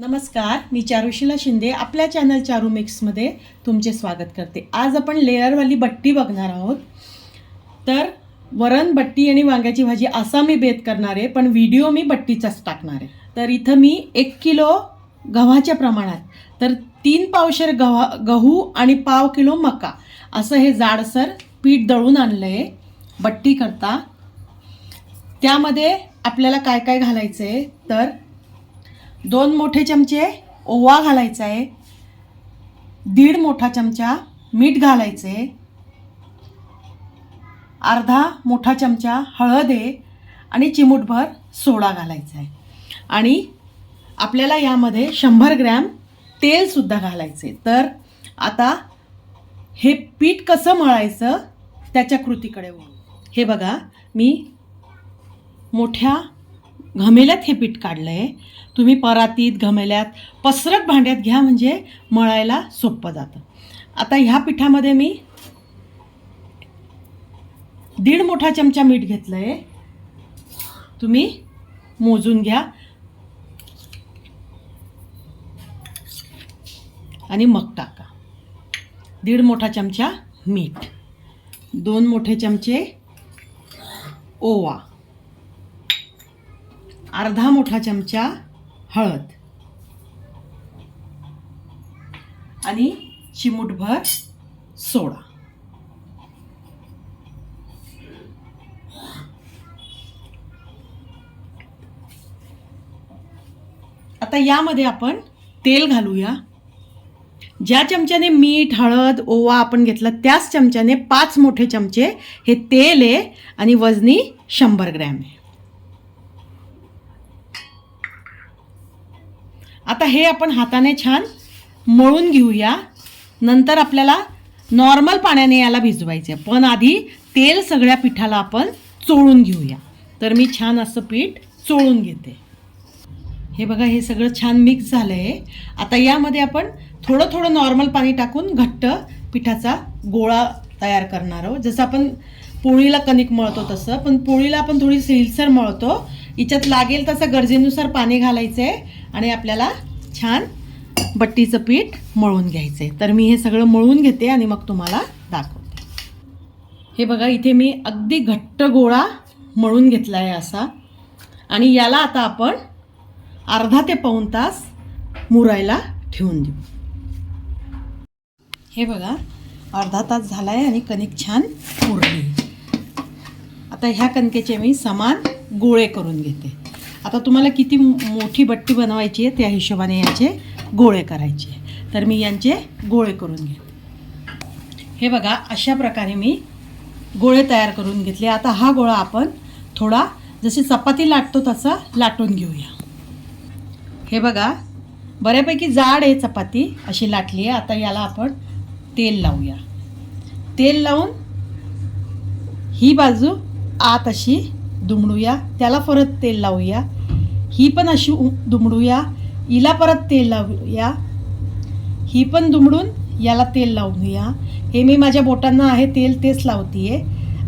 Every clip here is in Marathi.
नमस्कार, मी चारुशीला शिंदे आपल्या चॅनल चारू मिक्समध्ये तुमचे स्वागत करते। आज आपण लेअरवाली बट्टी बघणार आहोत। तर वरण, बट्टी आणि वांग्याची भाजी असा मी बेत करणार आहे, पण व्हिडिओ मी बट्टीचाच टाकणार आहे। तर इथं मी 1 किलो गव्हाच्या प्रमाणात तर 3 पावशेर गहू आणि पाव किलो मका असं हे जाडसर पीठ दळून आणलं आहे बट्टी करता। त्यामध्ये आपल्याला काय काय घालायचं आहे तर 2 मोठे चमचे ओवा घालायचा आहे, 1.5 मोठा चमचा मीठ घालायचं आहे, अर्धा मोठा चमचा हळद आहे आणि चिमूटभर सोडा घालायचा आहे। आणि आपल्याला यामध्ये 100 ग्रॅम तेल सुद्धा घालायचं आहे। तर आता हे पीठ कसं मळायचं त्याच्या कृतीकडे वळू। हे बघा, मी मोठ्या घमेल्यात हे पीठ काढलं आहे। तुम्ही परातीत, घमेल्यात, पसरट भांड्यात घ्या, म्हणजे मळायला सोपं जातं। आता ह्या पिठामध्ये मी 1.5 मोठा चमचा मीठ घेतलं आहे, तुम्ही मोजून घ्या। आणि मग टाका 1.5 मोठा चमचा मीठ, 2 मोठे चमचे ओवा, अर्धा मोठा चमचा हळद आणि चिमूटभर सोडा। आता यामध्ये आपण तेल घालूया। ज्या चमच्याने मीठ, हळद, ओवा आपण घेतला त्याच चमच्याने 5 मोठे चमचे हे तेल आहे आणि वजनी 100 ग्रॅम आहे। आता हे आपण हाताने छान मळून घेऊया। नंतर आपल्याला नॉर्मल पाण्याने याला भिजवायचे, पण आधी तेल सगळ्या पिठाला आपण चोळून घेऊया। तर मी छान असं पीठ चोळून घेते। हे बघा, हे सगळं छान मिक्स झालं आहे। आता यामध्ये आपण थोडं थोडं नॉर्मल पाणी टाकून घट्ट पिठाचा गोळा तयार करणार आहोत। जसं आपण पोळीला कणिक मळतो तसं, पण पोळीला आपण थोडी सैलसर मळतो। याच्यात लागेल तसं गरजेनुसार पाणी घालायचं आहे आणि आपल्याला छान बट्टीचं पीठ मळून घ्यायचं आहे। तर मी हे सगळं मळून घेते आणि मग तुम्हाला दाखवते। हे बघा, इथे मी अगदी घट्ट गोळा मळून घेतला आहे असा, आणि याला आता आपण अर्धा ते पाऊण तास मुरायला ठेवून देऊ। हे बघा, अर्धा तास झाला आहे आणि कणिक छान मुरली। आता ह्या कणकेचे मी समान गोळे करून घेते। आता तुम्हाला किती मोठी बट्टी बनवायची आहे त्या हिशोबाने याचे गोळे करायचे। तर मी यांचे गोळे करून घेते। हे बघा, अशा प्रकारे मी गोळे तयार करून घेतले। आता हा गोळा आपण थोडा जशी चपाती लाटतो तसा लाटून घेऊया। हे बघा, बऱ्यापैकी जाड आहे चपाती, अशी लाटली आहे। आता याला आपण तेल लावूया। तेल लावून ही बाजू आत अशी दुमडूया, त्याला परत तेल लावूया, ही पण अशी दुमडूया, हिला परत तेल लावूया, ही पण दुमडून याला तेल लावूया। हे मी माझ्या बोटांना आहे तेल तेच लावतीये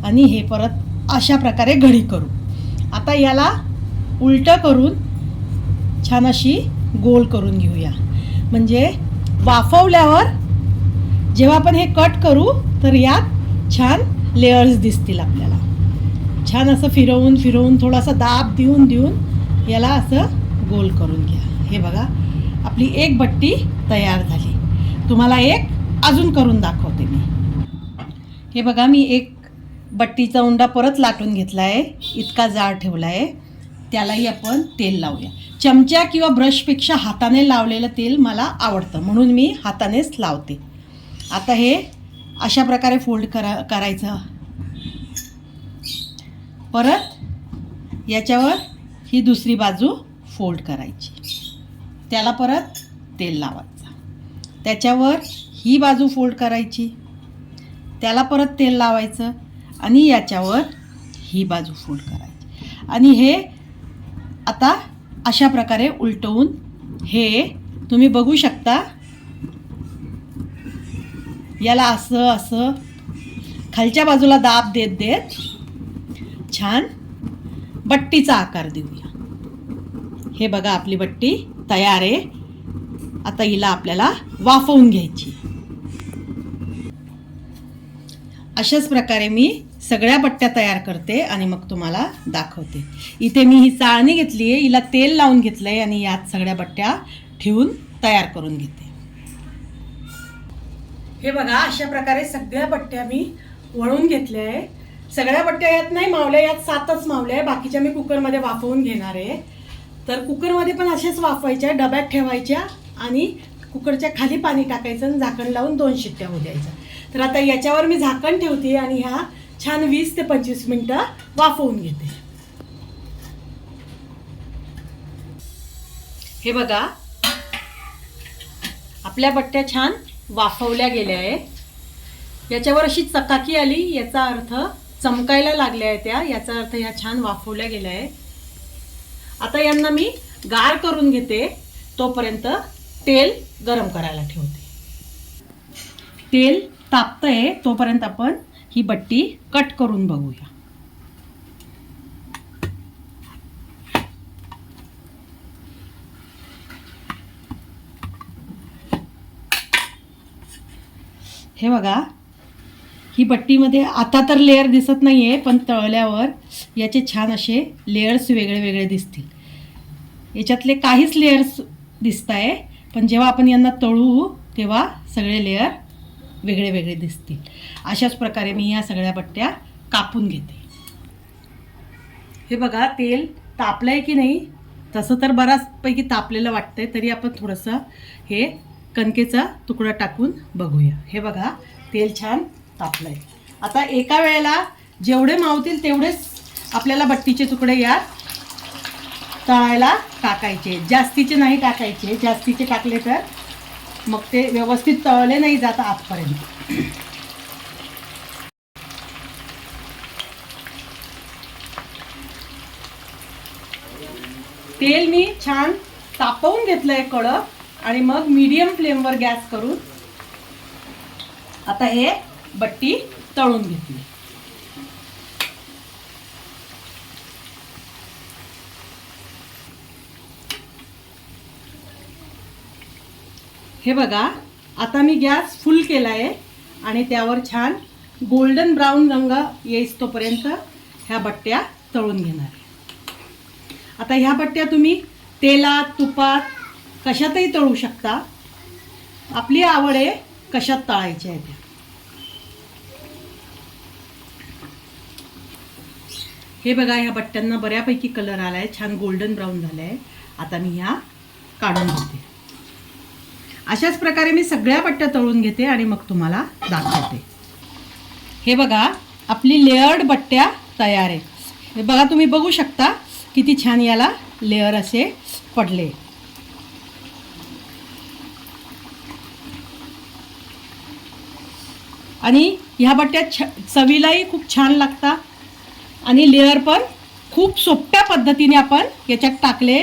आणि हे परत अशा प्रकारे घडी करू। आता याला उलटं करून छान अशी गोल करून घेऊया, म्हणजे वाफवल्यावर जेव्हा आपण हे कट करू तर यात छान लेयर्स दिसतील आपल्याला। छान असं फिरवून फिरवून थोडासा दाब देऊन देऊन याला असं गोल करून घ्या। हे बघा, आपली एक बट्टी तयार झाली। तुम्हाला एक अजून करून दाखवते मी। हे बघा, मी एक बट्टीचा उंडा परत लाटून घेतला आहे, इतका जाड ठेवला आहे। त्यालाही आपण तेल लावूया। चमचा किंवा ब्रशपेक्षा हाताने लावलेलं तेल मला आवडतं, म्हणून मी हातानेच लावते। आता हे अशा प्रकारे फोल्ड करायचं। परत याच्यावर ही दुसरी बाजू फोल्ड करायची, त्याला परत तेल लावायचं, त्याच्यावर ही बाजू फोल्ड करायची, त्याला परत तेल लावायचं आणि याच्यावर ही बाजू फोल्ड करायची। आणि हे आता अशा प्रकारे उलटवून हे तुम्ही बघू शकता, याला असं असं खालच्या बाजूला दाब देत देत छान बट्टीचा आकार देऊया। हे बघा आपली बट्टी तयार आहे। आता हिला आपल्याला वाफवून घ्यायची. अशाच प्रकारे मी सगळ्या बट्ट्या तयार करते आणि मग तुम्हाला दाखवते. इथे मी ही चाळणी घेतली आहे, हिला तेल लावून घेतलं आहे आणि यात सगळ्या बट्ट्या ठेवून तयार करून घेते. हे बघा, अशा प्रकारे सगळ्या बट्ट्या मी वळून घेतल्या आहे. सगळ्या बट्ट्या यात नाही मावल्या, यात 7च मावल्या आहे. बाकीच्या मी कुकरमध्ये वाफवून घेणार आहे. तर कुकरमध्ये पण अशाच वाफवायच्या, डब्यात ठेवायच्या आणि कुकरच्या खाली पाणी टाकायचं आणि झाकण लावून 2 शिट्ट्या होऊ द्यायच्या. तर आता याच्यावर मी झाकण ठेवते आणि ह्या छान 20 ते 25 मिनिटं वाफवून घेते. हे बघा, आपल्या बट्ट्या छान वाफवल्या गेल्या आहे. याच्यावर अशी चकाकी आली, याचा अर्थ चमकायला लागल्या आहे त्या, याचा अर्थ ह्या छान वाफवल्या गेल्या आहे. आता यांना मी गार करून घेते, तोपर्यंत तेल गरम करायला ठेवते. तेल तापतंय तोपर्यंत आपण ही बट्टी कट करून बघूया. हे बघा, ही बट्टीमध्ये आता तर लेअर दिसत नाहीये, पण तळल्यावर याचे छान असे लेयर्स वेगळे वेगळे दिसतील. याच्यातले काहीच लेयर्स दिसत आहे, पण जेव्हा आपण यांना तळू तेव्हा सगळे लेयर वेगळे वेगळे दिसतील. अशाच प्रकारे मी या सगळ्या बट्ट्या कापून घेते. हे बघा, तेल तापलंय की नाही? तसं तर बऱ्याचपैकी तापलेलं वाटतंय, तरी आपण थोडंसं हे कणकेचा तुकडा टाकून बघूया. हे बघा, तेल छान तापलंय. आता एका वेळेला जेवढे मावतील तेवढेच आपल्याला बट्टीचे तुकडे यात तळायला टाकायचे, जास्तीचे नाही टाकायचे. जास्तीचे टाकले तर मग ते व्यवस्थित तळले नाही जात आतपर्यंत. तेल मी छान तापवून घेतलंय कडक आणि मग मीडियम फ्लेमवर गॅस करून आता हे बट्टी तळून घेतली. हे बघा, आता मी गॅस फुल केला आहे आणि त्यावर छान गोल्डन ब्राऊन रंग येईस तोपर्यंत ह्या बट्ट्या तळून घेणार आहे. आता ह्या बट्ट्या तुम्ही तेलात, तुपात कशातही तळू शकता. आपली आवड आहे कशात तळायच्या आहे त्या. हे बघा, ह्या बट्ट्यांना बऱ्यापैकी कलर आला आहे, छान गोल्डन ब्राऊन झालं आहे. आता मी ह्या काढून घेते. अशाच प्रकारे मी सगळ्या बट्ट्या तळून घेते आणि मग तुम्हाला दाखवते. हे बघा, आपली लेयर्ड बट्ट्या तयार आहे. हे बघा, तुम्ही बघू शकता किती छान याला लेयर असे पडले. आणि ह्या बट्ट्या चवीलाही खूप छान लागतात आणि लेयर पण खूप सोप्या पद्धतीने आपण याच्यात टाकले.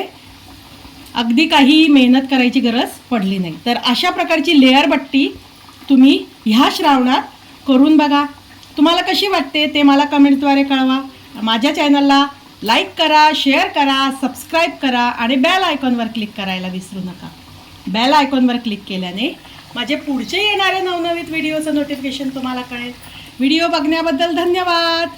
अगदी काही मेहनत करायची गरज पडली नाही. तर अशा प्रकारची लेयर बट्टी तुम्ही ह्या श्रावणात करून बघा. तुम्हाला कशी वाटते ते मला कमेंटद्वारे कळवा. माझ्या चॅनलला लाईक करा, शेअर करा, सबस्क्राईब करा आणि बेल आयकॉनवर क्लिक करायला विसरू नका. बेल आयकॉनवर क्लिक केल्याने माझे पुढचे येणारे नवनवीन व्हिडिओचं नोटिफिकेशन तुम्हाला कळेल. व्हिडिओ बघण्याबद्दल धन्यवाद.